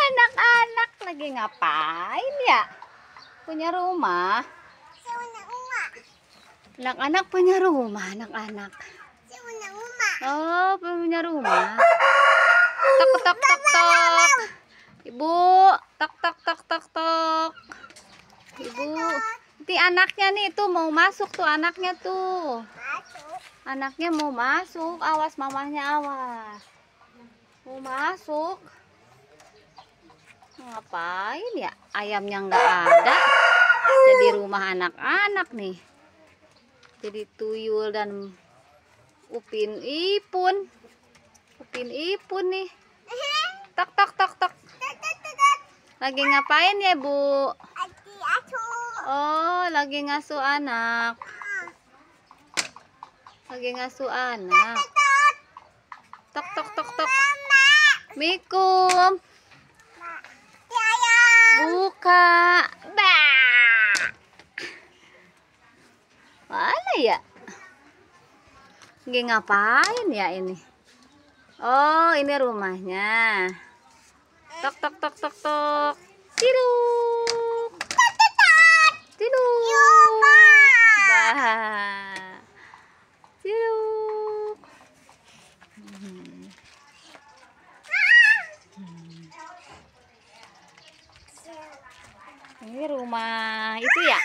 Anak-anak lagi ngapain ya? Punya rumah. Anak-anak punya rumah, anak-anak. Oh, punya rumah. Tok tok tok tok. Ibu, tok tok tok tok tok. Ibu, nanti anaknya nih tuh mau masuk tuh anaknya tuh. Anaknya mau masuk, awas mamahnya awas. Mau masuk. Ngapain ya? Ayamnya nggak ada. Jadi rumah anak-anak nih. Jadi tuyul dan Upin Ipun. Upin Ipun nih. Tok tok tok tok. Lagi ngapain ya, Bu? Oh, lagi ngasuh anak. Lagi ngasuh anak. Tok tok tok tok. Mikum. Buka. Bah. Mana ya? Lagi ngapain ya ini? Oh, ini rumahnya. Tok tok tok tok tok. Tiduk. Tiduk. Bah. Tiduk. Ini rumah itu ya?